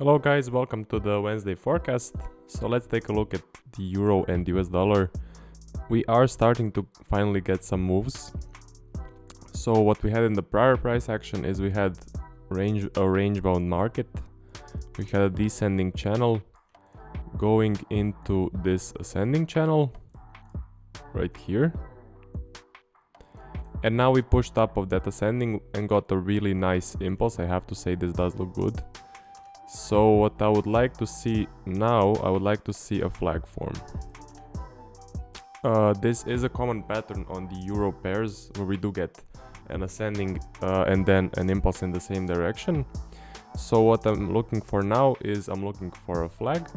Hello guys, welcome to the Wednesday forecast. So let's take a look at the euro and US dollar. We are starting to finally get some moves. So what we had in the prior price action is we had a range bound market. We had a descending channel going into this ascending channel right here. And now we pushed up of that ascending and got a really nice impulse. I have to say this does look good. So what I would like to see now, I would like to see a flag form. This is a common pattern on the euro pairs where we do get an ascending and then an impulse in the same direction. So what I'm looking for now is I'm looking for a flag,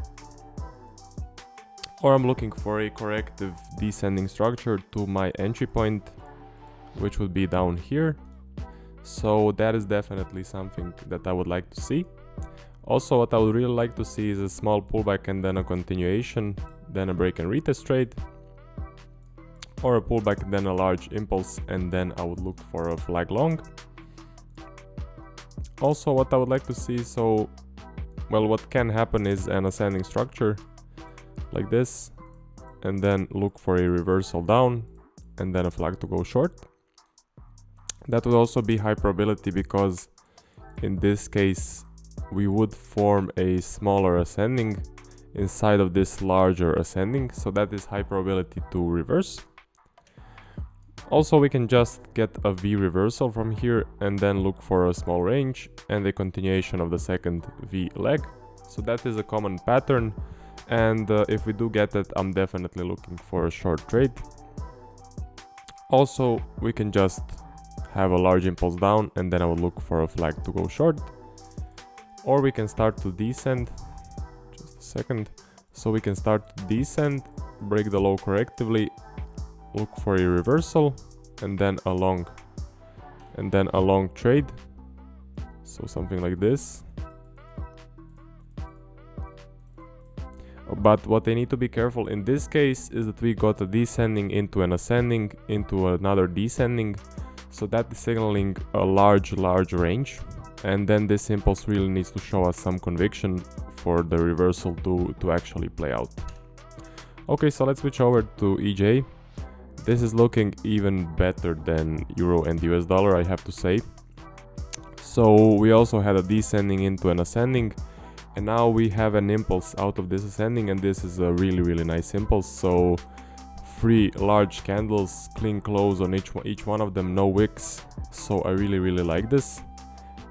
or I'm looking for a corrective descending structure to my entry point, which would be down here. So that is definitely something that I would like to see. Also, what I would really like to see is a small pullback and then a continuation, then a break and retest trade, or a pullback and then a large impulse, and then I would look for a flag long. Also, what I would like to see, what can happen is an ascending structure like this, and then look for a reversal down, and then a flag to go short. That would also be high probability because in this case we would form a smaller ascending inside of this larger ascending, so that is high probability to reverse. Also, we can just get a V reversal from here and then look for a small range and a continuation of the second V leg. So that is a common pattern, and if we do get it, I'm definitely looking for a short trade. Also, we can just have a large impulse down and then I would look for a flag to go short. Or we can start to descend, just a second. So we can start to descend, break the low correctively, look for a reversal, and then a long trade. So something like this. But what I need to be careful in this case is that we got a descending into an ascending into another descending. So that is signaling a large range. And then this impulse really needs to show us some conviction for the reversal to actually play out. Okay, so let's switch over to EJ. This is looking even better than euro and US dollar, I have to say. So we also had a descending into an ascending, and now we have an impulse out of this ascending, and this is a really nice impulse. So 3 large candles, clean close on each one of them, no wicks. So I really like this.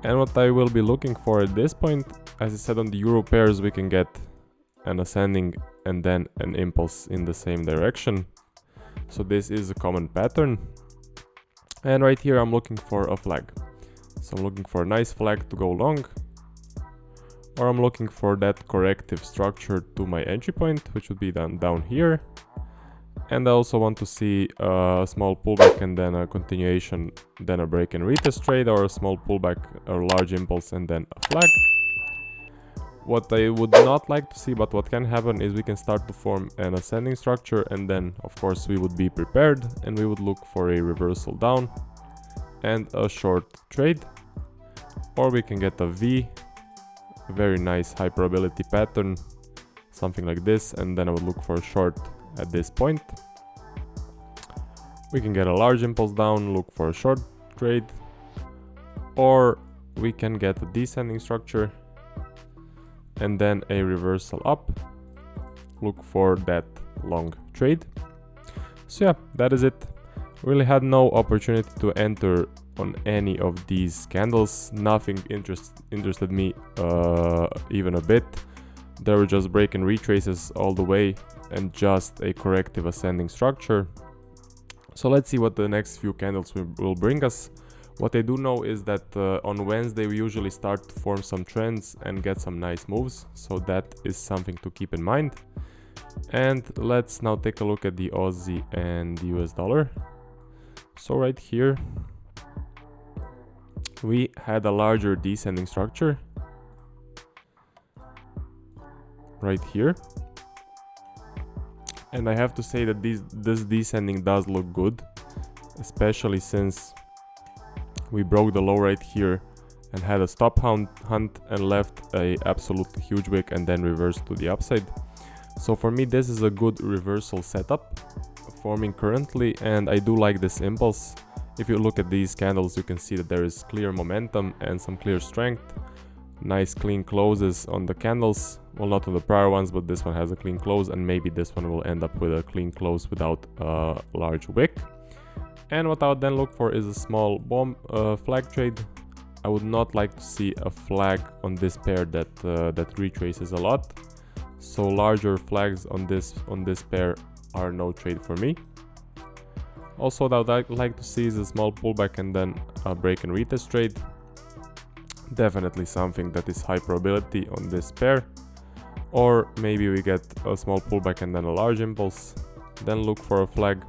And what I will be looking for at this point, as I said, on the euro pairs we can get an ascending and then an impulse in the same direction. So this is a common pattern. And right here I'm looking for a flag. So I'm looking for a nice flag to go long, or I'm looking for that corrective structure to my entry point, which would be down here. And I also want to see a small pullback and then a continuation, then a break and retest trade, or a small pullback, a large impulse, and then a flag. What I would not like to see, but what can happen, is we can start to form an ascending structure, and then of course we would be prepared and we would look for a reversal down and a short trade. Or we can get a V, a very nice high probability pattern, something like this, and then I would look for a short at this point. We can get a large impulse down, look for a short trade, or we can get a descending structure and then a reversal up, look for that long trade. So yeah, that is it. Really had no opportunity to enter on any of these candles. Nothing interested me even a bit. There were just break and retraces all the way, and just a corrective ascending structure. So let's see what the next few candles will bring us. What I do know is that on Wednesday we usually start to form some trends and get some nice moves, so that is something to keep in mind. And let's now take a look at the Aussie and the US dollar. So right here we had a larger descending structure right here. And I have to say that this descending does look good, especially since we broke the low right here and had a stop hunt and left a absolute huge wick and then reversed to the upside. So for me this is a good reversal setup forming currently, and I do like this impulse. If you look at these candles, you can see that there is clear momentum and some clear strength. Nice clean closes on the candles, well, not on the prior ones, but this one has a clean close, and maybe this one will end up with a clean close without a large wick. And what I would then look for is a small bomb flag trade. I would not like to see a flag on this pair that retraces a lot, so larger flags on this pair are no trade for me. Also, what I would like to see is a small pullback and then a break and retest trade. Definitely something that is high probability on this pair. Or maybe we get a small pullback and then a large impulse. Then look for a flag,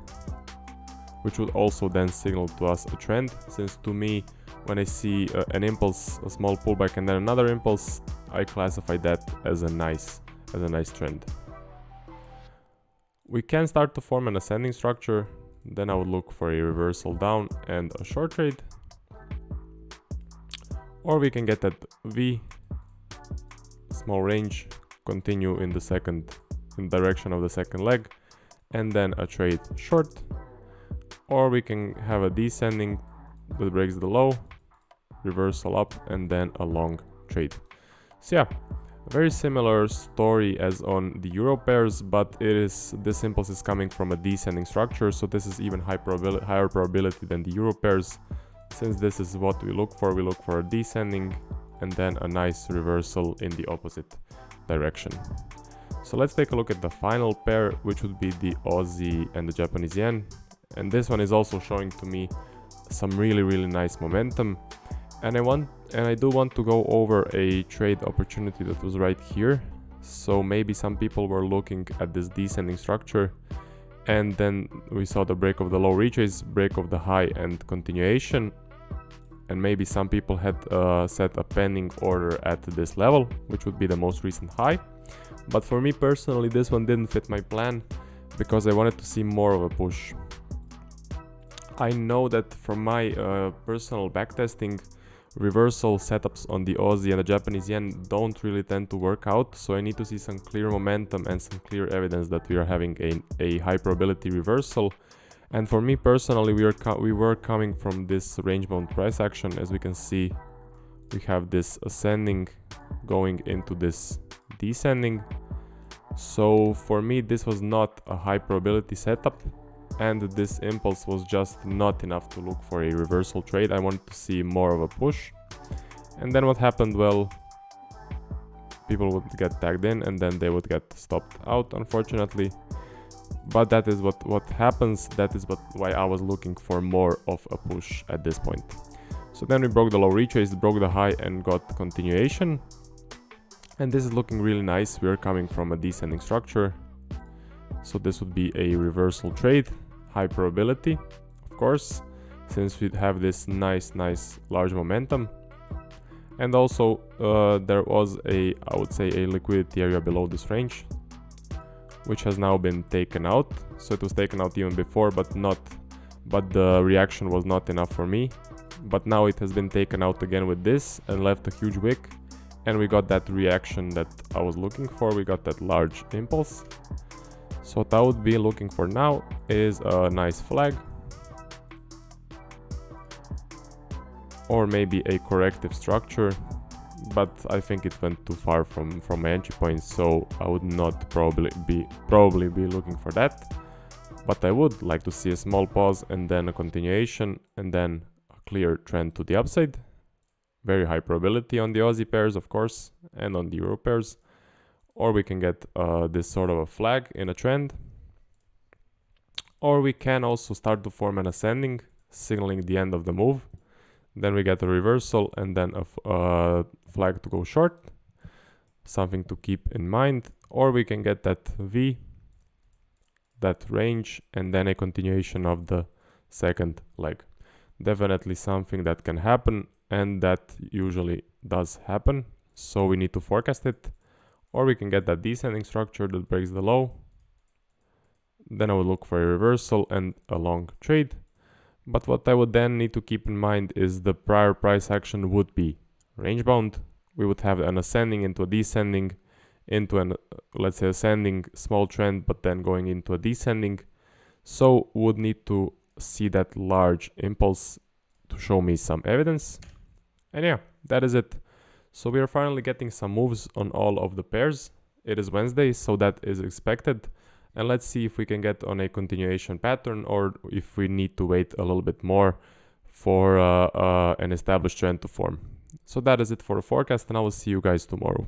which would also then signal to us a trend. Since to me, when I see an impulse, a small pullback and then another impulse, I classify that as a nice trend. We can start to form an ascending structure. Then I would look for a reversal down and a short trade. Or we can get that V, small range, continue in the direction of the second leg, and then a trade short. Or we can have a descending that breaks the low, reversal up, and then a long trade. So yeah, a very similar story as on the euro pairs, but this impulse is coming from a descending structure, so this is even higher probability than the euro pairs. Since this is what we look for a descending and then a nice reversal in the opposite direction. So let's take a look at the final pair, which would be the Aussie and the Japanese yen. And this one is also showing to me some really nice momentum. And I do want to go over a trade opportunity that was right here. So maybe some people were looking at this descending structure, and then we saw the break of the low retrace, break of the high, and continuation. And maybe some people had set a pending order at this level, which would be the most recent high. But for me personally, this one didn't fit my plan because I wanted to see more of a push. I know that from my personal backtesting, reversal setups on the Aussie and the Japanese yen don't really tend to work out, so I need to see some clear momentum and some clear evidence that we are having a high probability reversal. And for me personally, we were coming from this range bound price action. As we can see, we have this ascending going into this descending. So for me, this was not a high probability setup, and this impulse was just not enough to look for a reversal trade. I wanted to see more of a push. And then what happened? Well, people would get tagged in and then they would get stopped out, unfortunately. But that is what happens. That is why I was looking for more of a push at this point. So then we broke the low retrace, broke the high, and got continuation. And this is looking really nice. We are coming from a descending structure, so this would be a reversal trade, high probability, of course, since we have this nice large momentum. And also there was I would say a liquidity area below this range, which has now been taken out. So it was taken out even before, but the reaction was not enough for me. But now it has been taken out again with this and left a huge wick, and we got that reaction that I was looking for. We got that large impulse. So what I would be looking for now is a nice flag, or maybe a corrective structure, but I think it went too far from my entry point, so I would not probably be looking for that. But I would like to see a small pause and then a continuation and then a clear trend to the upside. Very high probability on the Aussie pairs, of course, and on the Euro pairs. Or we can get this sort of a flag in a trend. Or we can also start to form an ascending, signaling the end of the move. Then we get a reversal and then a flag to go short. Something to keep in mind. Or we can get that V, that range, and then a continuation of the second leg. Definitely something that can happen, and that usually does happen. So we need to forecast it. Or we can get that descending structure that breaks the low. Then I would look for a reversal and a long trade. But what I would then need to keep in mind is the prior price action would be range bound, we would have an ascending into a descending, into an, let's say, ascending small trend, but then going into a descending. So would need to see that large impulse to show me some evidence. And yeah, that is it. So we are finally getting some moves on all of the pairs. It is Wednesday, so that is expected. And let's see if we can get on a continuation pattern, or if we need to wait a little bit more for an established trend to form. So that is it for the forecast, and I will see you guys tomorrow.